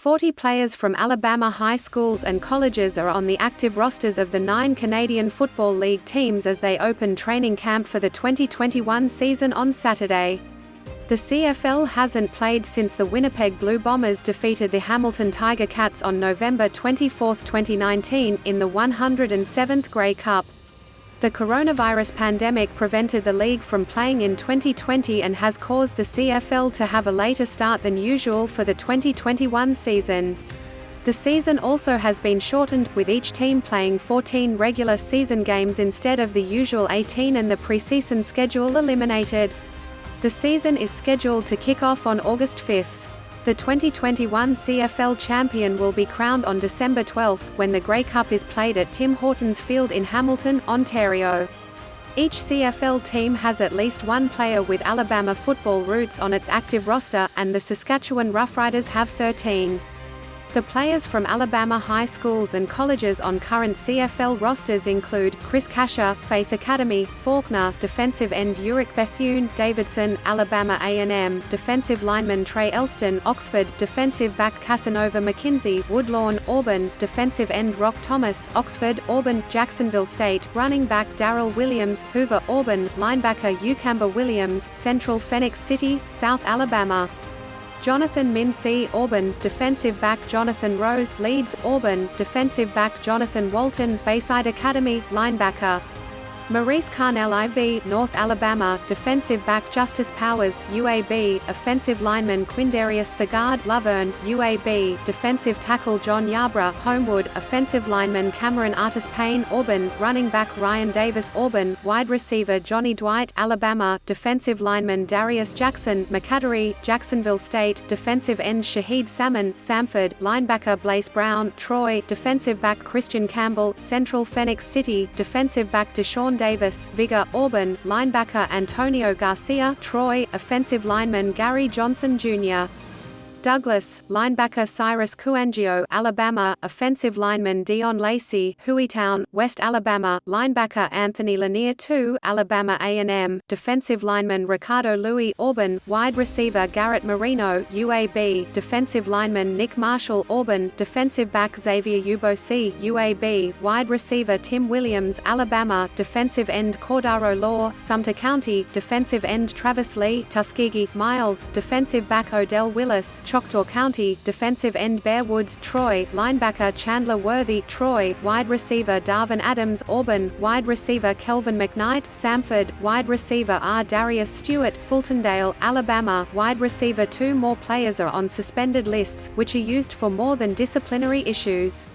40 players from Alabama high schools and colleges are on the active rosters of the 9 Canadian Football League teams as they open training camp for the 2021 season on Saturday. The CFL hasn't played since the Winnipeg Blue Bombers defeated the Hamilton Tiger Cats on November 24, 2019, in the 107th Grey Cup. The coronavirus pandemic prevented the league from playing in 2020 and has caused the CFL to have a later start than usual for the 2021 season. The season also has been shortened, with each team playing 14 regular season games instead of the usual 18 and the preseason schedule eliminated. The season is scheduled to kick off on August 5. The 2021 CFL champion will be crowned on December 12, when the Grey Cup is played at Tim Hortons Field in Hamilton, Ontario. Each CFL team has at least one player with Alabama football roots on its active roster, and the Saskatchewan Roughriders have 13. The players from Alabama high schools and colleges on current CFL rosters include Chris Kasher, Faith Academy; Faulkner, defensive end Yurik Bethune, Davidson, Alabama A&M; defensive lineman Trae Elston, Oxford; defensive back Cassanova McKinzy, Woodlawn, Auburn; defensive end Roc Thomas, Oxford, Auburn; Jacksonville State; running back Darrell Williams, Hoover, Auburn; linebacker Ucambre Williams, Central-Phenix City, South Alabama; Jonathon Mincy, Auburn; defensive back Jonathan Rose, Leeds, Auburn; defensive back Jonathan Walton, Bayside Academy; linebacker Maurice Carnell IV, North Alabama; defensive back Justice Powers, UAB; offensive lineman Quindarius Thagard, Luverne, UAB; defensive tackle John Yarbrough, Homewood; offensive lineman Cameron Artis-Payne, Auburn; running back Ryan Davis, Auburn; wide receiver Johnny Dwight, Alabama; defensive lineman Darius Jackson, McAdory, Jacksonville State; defensive end Shaheed Salmon, Samford; linebacker Blace Brown, Troy; defensive back Christian Campbell, Central-Phenix City; defensive back Deshaun Davis, Vigor, Auburn; linebacker Antonio Garcia, Troy; offensive lineman Gary Johnson Jr. Douglas; linebacker Cyrus Kouandjio, Alabama; offensive lineman Deon Lacey, Hueytown, West Alabama; linebacker Anthony Lanier II, Alabama A&M; defensive lineman Ricardo Louis, Auburn; wide receiver Garrett Marino, UAB; defensive lineman Nick Marshall, Auburn; defensive back Xavier Ubosi, UAB; wide receiver Tim Williams, Alabama; defensive end Cordarro Law, Sumter County; defensive end Travis Lee, Tuskegee; Miles; defensive back Odell Willis, Choctaw County; defensive end Bear Woods, Troy; linebacker Chandler Worthy, Troy; wide receiver Darvin Adams, Auburn; wide receiver Kelvin McKnight, Samford; wide receiver R. Darius Stewart, Fultondale, Alabama; wide receiver. 2 more players are on suspended lists, which are used for more than disciplinary issues.